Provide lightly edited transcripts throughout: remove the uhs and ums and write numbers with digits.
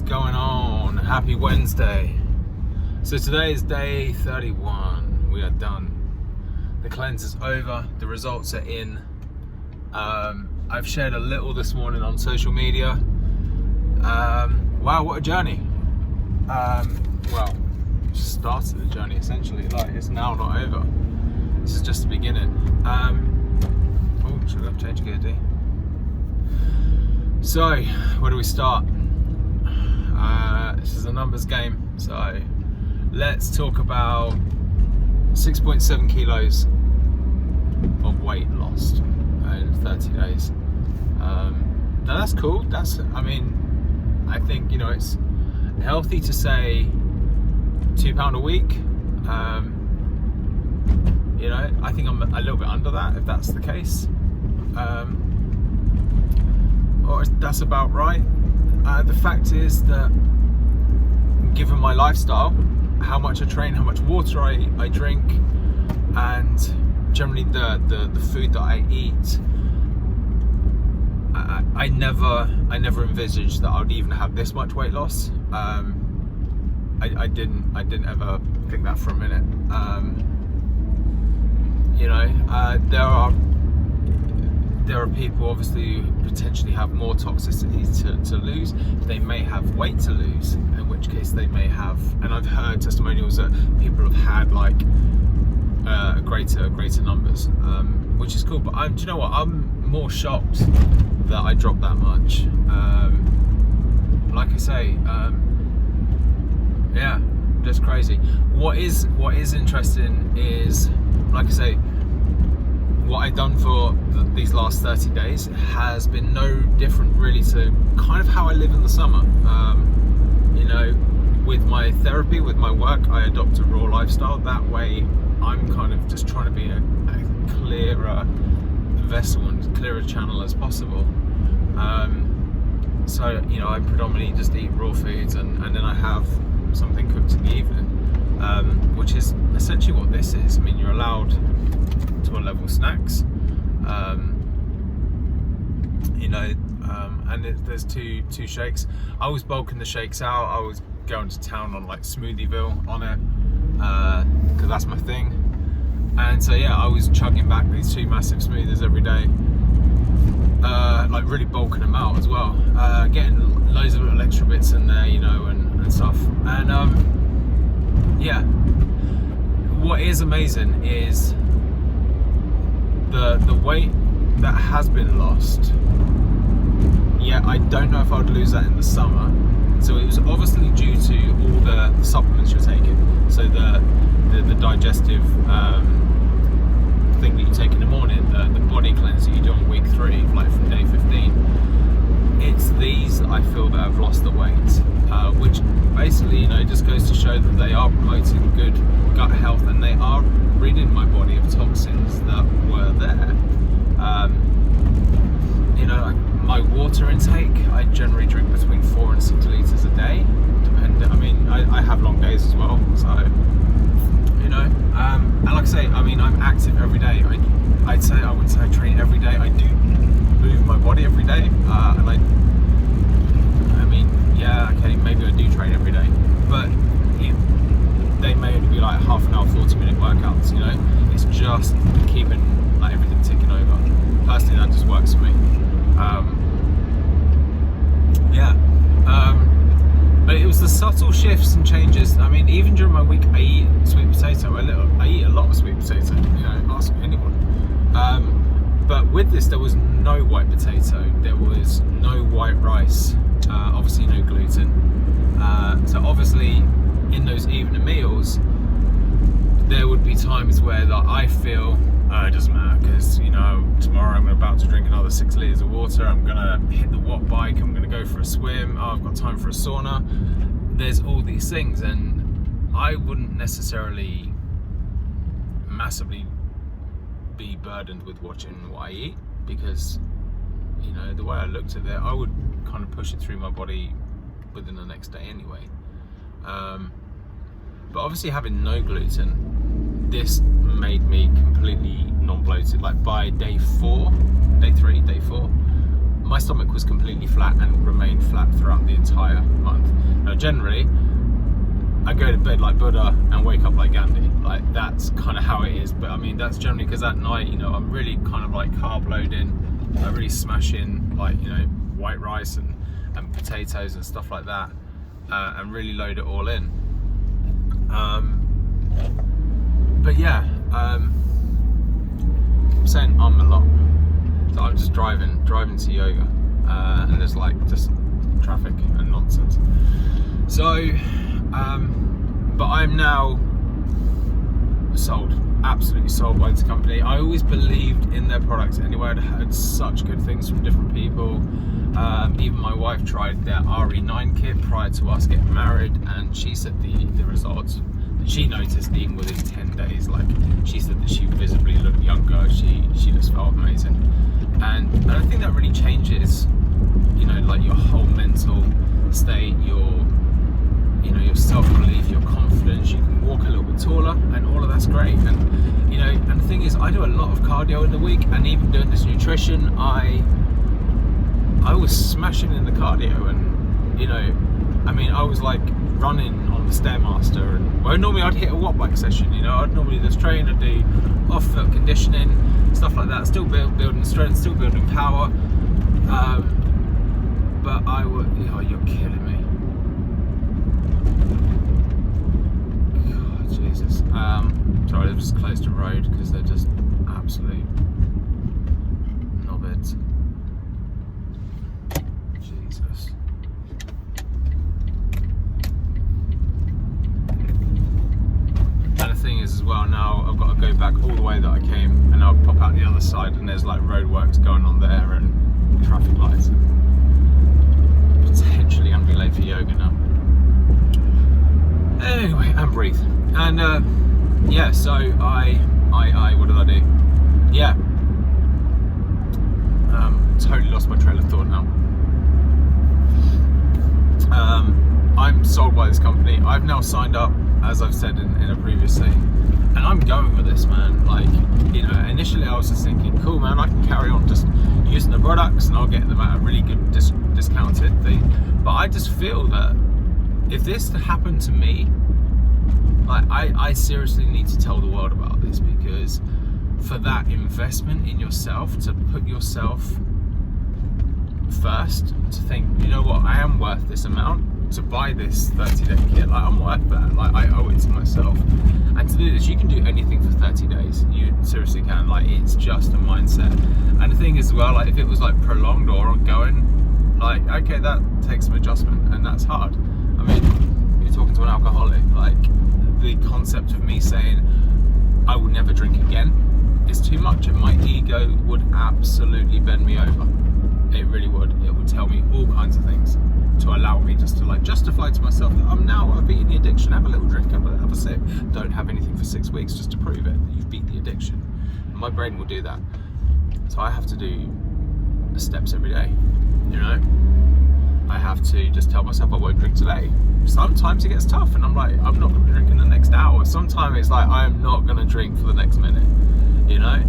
going on? Happy Wednesday. So today is day 31. We are done. The cleanse is over. The results are in. I've shared a little this morning on social media. Wow, what a journey. Well, just started the journey essentially. Like, it's now not over. This is just the beginning. Should I change gear D? So, where do we start? This is a numbers game, so let's talk about 6.7 kilos of weight lost in 30 days. Now that's cool. I think, it's healthy to say £2 a week. I think I'm a little bit under that, if that's the case. Or that's about right. The fact is that, given my lifestyle, how much I train, how much water I drink, and generally the food that I eat, I never envisaged that I would even have this much weight loss. I didn't ever think that for a minute. There are people obviously who potentially have more toxicity to lose. They may have weight to lose, in which case they may have, and I've heard testimonials that people have had like greater numbers, which is cool. But do you know what? I'm more shocked that I dropped that much. Like I say, yeah, just crazy. What is interesting is, like I say, what I've done for these last 30 days has been no different really to kind of how I live in the summer. With my therapy, with my work, I adopt a raw lifestyle. That way I'm kind of just trying to be a clearer vessel and clearer channel as possible. So I predominantly just eat raw foods, and then I have something cooked in the evening, which is essentially what this is. I mean, you're allowed to a level snacks, and there's two shakes. I was bulking the shakes out. I was going to town on like Smoothieville on it, because that's my thing. And so yeah, I was chugging back these 2 massive smoothies every day, like really bulking them out as well, getting loads of little extra bits in there, and stuff. And yeah, what is amazing is the weight that has been lost. Yeah, I don't know if I would lose that in the summer. So it was obviously due to all the supplements you're taking. So the digestive thing that you take in the morning, the body cleanse that you do on week 3, like from day 15. It's these that I feel that have lost the weight, which basically, just goes to show that they are promoting good gut health, and they are ridding my body of toxins that were there. My water intake, I generally drink between 4 and 6 litres a day, depending. I have long days as well, so and like I say, I'm active every day. I wouldn't say I train every day. I do move my body every day, maybe I do train every day, but they may only be like half an hour, 40-minute workouts. It's just keeping like everything ticking over. Personally, that just works for me. But it was the subtle shifts and changes. Even during my week, I eat sweet potato. I eat a lot of sweet potato. Ask anyone. But with this, there was no white potato. There was no white rice. Obviously, no gluten. So obviously, in those evening meals, there would be times where I feel it doesn't matter, because tomorrow I'm about to drink another 6 litres of water. I'm gonna hit the watt bike. I'm gonna go for a swim. I've got time for a sauna. There's all these things, and I wouldn't necessarily massively be burdened with watching what I eat, because the way I looked at it, I would kind of push it through my body within the next day anyway. But obviously, having no gluten, this made me completely non-bloated. Like by day 4, my stomach was completely flat and remained flat throughout the entire month. generally, I go to bed like Buddha and wake up like Gandhi. Like, that's kind of how it is. But I mean, that's generally because at night, you know, I'm really kind of like carb loading. I really smash in like, you know, white rice and potatoes and stuff like that, and really load it all in. But yeah, I'm saying a lot. So I'm just driving to yoga, and there's like just traffic and nonsense. So, but I'm now sold, absolutely sold by this company. I always believed in their products anyway. I'd heard such good things from different people. Even my wife tried their RE9 kit prior to us getting married, and she said the results that she noticed even within 10 days, like she said that she visibly looked younger, she just felt amazing. And I think that really changes, you know, like your whole mental state, your self-belief, your confidence. You can walk a little bit taller, and all of that's great. And you know, and the thing is, I do a lot of cardio in the week, and even doing this nutrition, I was smashing in the cardio. And you know, I mean, I was like running on the Stairmaster, and well, normally I'd hit a watt bike session. You know, I'd normally just train and do off-foot conditioning, stuff like that. Still building strength, still building power. But I would, oh, you're killing me. God, Jesus. Sorry, they've just closed the road because they're just absolute knobheads. Jesus. And the thing is as well, now I've got to go back all the way that I came, and I'll pop out the other side, and there's like roadworks going on there and traffic lights. Potentially going to be late for yoga now. Anyway, and breathe. And yeah, so I what did I do? Yeah, totally lost my trail of thought now. I'm sold by this company. I've now signed up, as I've said in a previous thing, and I'm going with this, man. Like, you know, initially I was just thinking, cool, man, I can carry on just using the products and I'll get them at a really good discounted thing. But I just feel that if this happened to me, like, I seriously need to tell the world about this, because for that investment in yourself, to put yourself first, to think, you know what, I am worth this amount, to buy this 30-day kit, like, I'm worth that, like, I owe it to myself. And to do this, you can do anything for 30 days, you seriously can. Like, it's just a mindset. And the thing is, well, like, if it was like prolonged or ongoing, like, okay, that takes some adjustment, and that's hard. I mean, you're talking to an alcoholic, like, the concept of me saying I will never drink again is too much, and my ego would absolutely bend me over. It really would. It would tell me all kinds of things to allow me just to like justify to myself that I've beaten the addiction. Have a little drink, have a sip. Don't have anything for 6 weeks just to prove it that you've beat the addiction. And my brain will do that. So I have to do the steps every day, you know? I have to just tell myself I won't drink today. Sometimes it gets tough and I'm like, I'm not going to drink in the next hour. Sometimes it's like, I'm not going to drink for the next minute, you know?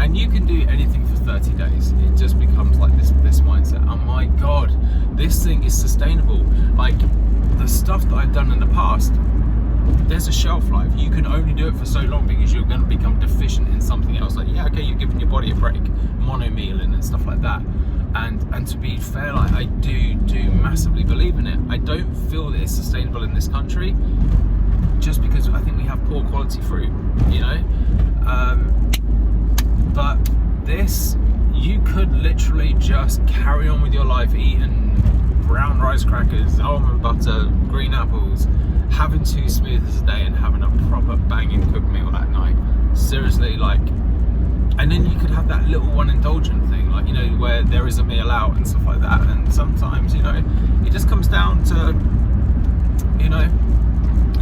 And you can do anything for 30 days. It just becomes like this mindset. Oh my God, this thing is sustainable. Like, the stuff that I've done in the past, there's a shelf life. You can only do it for so long because you're going to become deficient in something else. Like, yeah, okay, you're giving your body a break, mono-mealing and stuff like that. And to be fair, like, I do massively believe in it. I don't feel that it's sustainable in this country just because I think we have poor quality fruit, you know? But this, you could literally just carry on with your life eating brown rice crackers, almond butter, green apples, having 2 smoothies a day and having a proper banging cooked meal at night. Seriously, like, and then you could have that little one indulgent thing, like, you know, where there is a meal out and stuff like that. And sometimes, you know, it just comes down to, you know,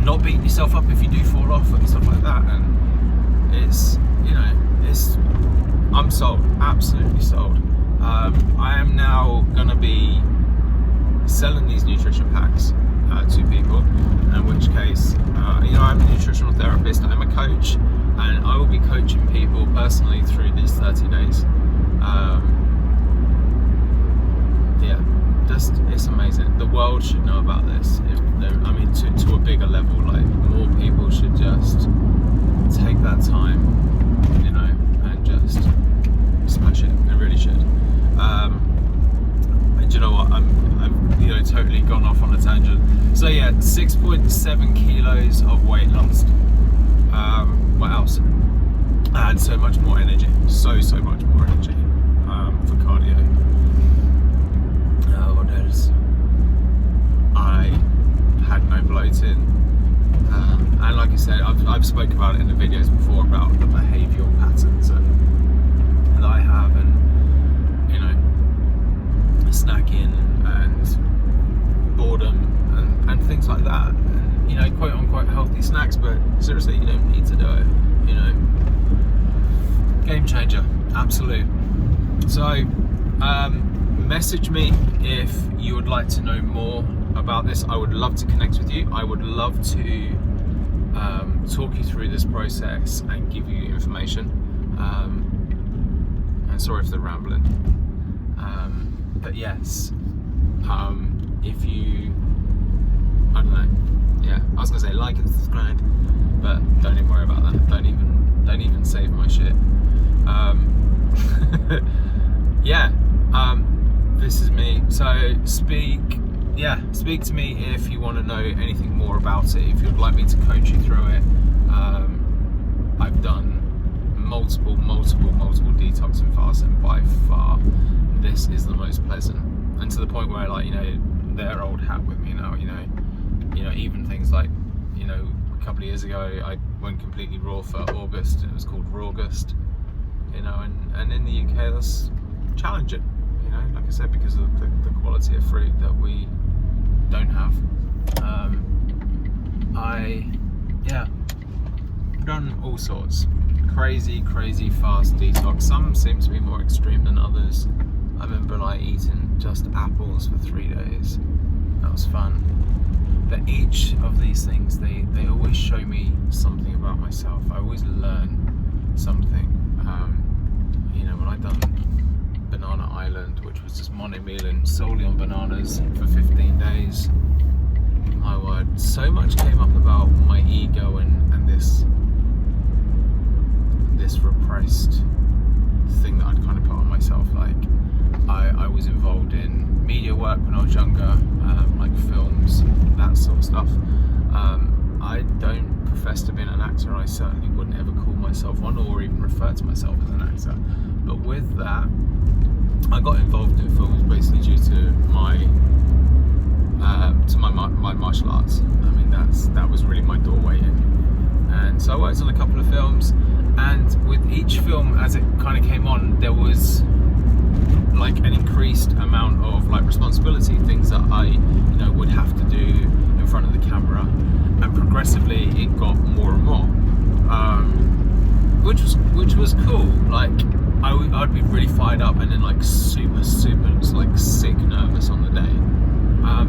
not beating yourself up if you do fall off and stuff like that. And it's, you know, I'm sold, absolutely sold. I am now gonna be selling these nutrition packs to people, in which case, you know, I'm a nutritional therapist, I'm a coach, and I will be coaching people personally through these 30 days. Yeah, it's amazing. The world should know about this. I mean, to a bigger level, like more people should just take that time, you know, and just smash it. They really should. And you know what? I've you know, totally gone off on a tangent. So yeah, 6.7 kilos of weight lost. What else? I had so much more energy. So much more energy for cardio. What else? I had no bloating. And like I said, I've spoken about it in the videos before about the behavioural patterns that I have, and you know, snacking and boredom and things like that. And, you know, quote unquote healthy snacks, but seriously, you don't need to do it. You know, game changer, absolute. So, message me if you would like to know more about this. I would love to connect with you. I would love to talk you through this process and give you information. And sorry if they're rambling. But yes, if you, I don't know, yeah, I was gonna say like and subscribe, but don't even worry about that. Don't even save my shit. Yeah, this is me. So speak to me if you want to know anything more about it. If you'd like me to coach you through it. I've done multiple detox and fasts, and by far this is the most pleasant, and to the point where, like, you know, they're old hat with me now. You know, even things like, you know, a couple of years ago I went completely raw for August, and it was called Rawgust. You know, and in the UK that's challenging. You know, like I said, because of the quality of fruit that we don't have. I've done all sorts. Crazy fast detox. Some seem to be more extreme than others. I remember like eating just apples for 3 days. That was fun. But each of these things, they always show me something about myself. I always learn something. You know, when I done Banana Island, which was just monomealing solely on bananas for 15 days, my word, so much came up about my ego and this repressed thing that I'd kind of put on myself. Like, I was involved in media work when I was younger, like films, that sort of stuff. I don't profess to be an actor. I certainly wouldn't ever call myself one, or even refer to myself as an actor. But with that, I got involved in films basically due to my martial arts. I mean, that was really my doorway in. And so I worked on a couple of films, and with each film, as it kind of came on, there was like an increased amount of like responsibility, things that I, you know, would have to do in front of the camera, and progressively it got more and more, which was cool. Like I'd be really fired up, and then like super like sick nervous on the day.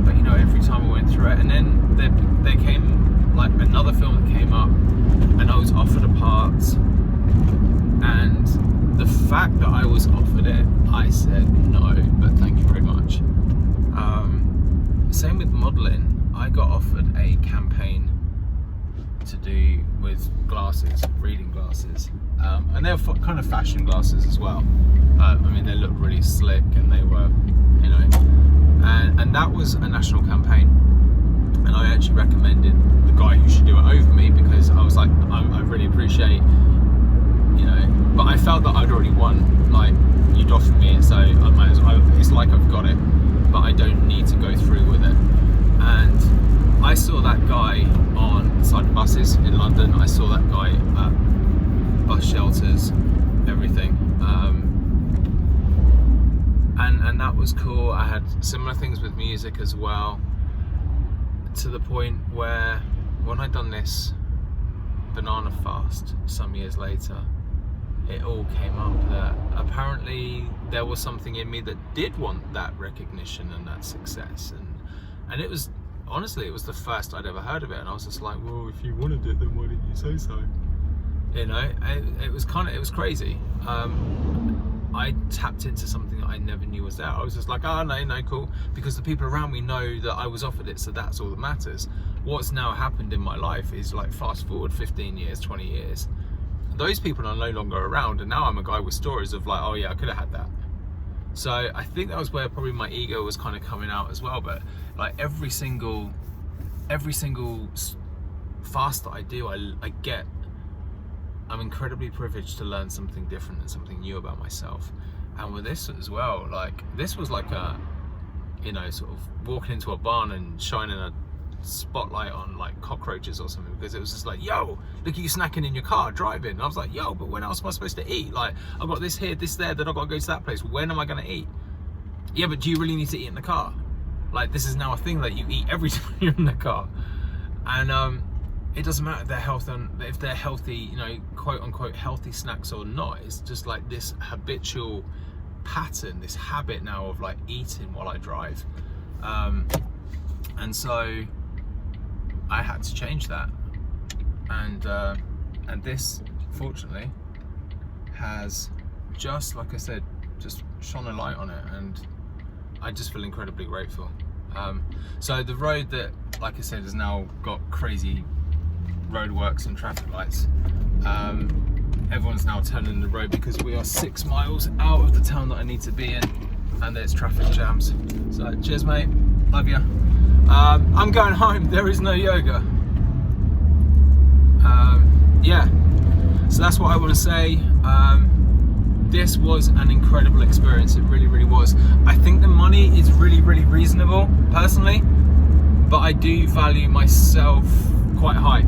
But you know, every time I went through it, and then there came like another film that came up, and I was offered a part, and the fact that I was offered it, I said no, but thank you very much. Same with modelling. I got offered a campaign to do with glasses, reading glasses, and they were kind of fashion glasses as well. I mean, they looked really slick, and they were, you know, and that was a national campaign. And I actually recommended the guy who should do it over me, because I was like, I really appreciate, you know, but I felt that I'd already won. Like, you'd offered me it, so I might as well, it's like I've got it, but I don't need to go through with it. And I saw that guy on the side of buses in London. I saw that guy at bus shelters, everything. And that was cool. I had similar things with music as well, to the point where when I'd done this banana fast some years later, it all came up that apparently there was something in me that did want that recognition and that success, and it was, honestly, it was the first I'd ever heard of it, and I was just like, well, if you wanted it, then why didn't you say so? You know, it was crazy. I tapped into something that I never knew was there. I was just like, oh no, cool, because the people around me know that I was offered it, so that's all that matters. What's now happened in my life is, like, fast forward 15 years, 20 years, those people are no longer around, and now I'm a guy with stories of, like, oh yeah, I could have had that. So I think that was where probably my ego was kind of coming out as well. But like every single fast that I do, I'm incredibly privileged to learn something different and something new about myself. And with this as well, like, this was like a, you know, sort of walking into a barn and shining a spotlight on like cockroaches or something, because it was just like, yo, look at you snacking in your car driving. And I was like, yo, but when else am I supposed to eat? Like, I've got this here, this there, then I've got to go to that place. When am I going to eat? Yeah, but do you really need to eat in the car? Like, this is now a thing that you eat every time you're in the car. And it doesn't matter if they're healthy, you know, quote unquote healthy snacks or not. It's just like this habitual pattern, this habit now of like eating while I drive. And so I had to change that, and this fortunately has, just like I said, just shone a light on it, and I just feel incredibly grateful. So the road that, like I said, has now got crazy roadworks and traffic lights. Everyone's now turning the road because we are 6 miles out of the town that I need to be in, and there's traffic jams. So cheers, mate, love you. I'm going home. There is no yoga. Yeah, so that's what I want to say. This was an incredible experience. It really, really was. I think the money is really, really reasonable, personally, but I do value myself quite high,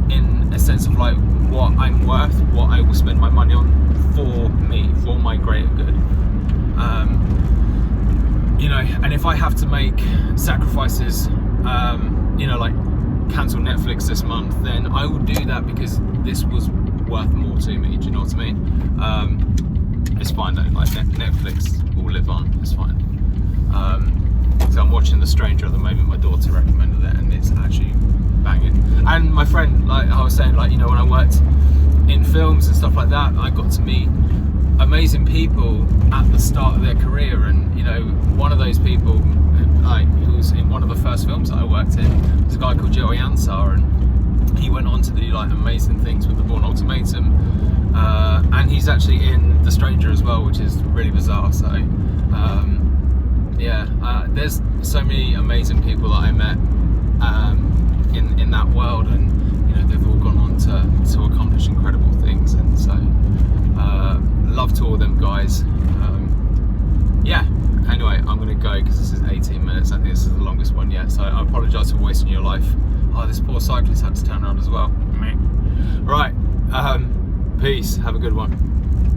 in a sense of like what I'm worth, what I will spend my money on for me, for my greater good. You know, and if I have to make sacrifices, you know, like cancel Netflix this month, then I will do that, because this was worth more to me. Do you know what I mean? It's fine though, like Netflix will live on, it's fine. So I'm watching The Stranger at the moment. My daughter recommended it, and it's actually banging. And my friend, like I was saying, like, you know, when I worked in films and stuff like that, I got to meet amazing people at the start of their career. And you know, one of those people, like, who was in one of the first films that I worked in, was a guy called Joey Ansar, and he went on to do like amazing things with The Bourne Ultimatum, and he's actually in The Stranger as well, which is really bizarre. So yeah, there's so many amazing people that I met in that world, and you know, they've all gone on to accomplish incredible things. And so love to all them guys. Yeah, anyway, I'm gonna go because this is 18 minutes. I think this is the longest one yet, so I apologise for wasting your life. Oh, this poor cyclist had to turn around as well. Right, peace, have a good one.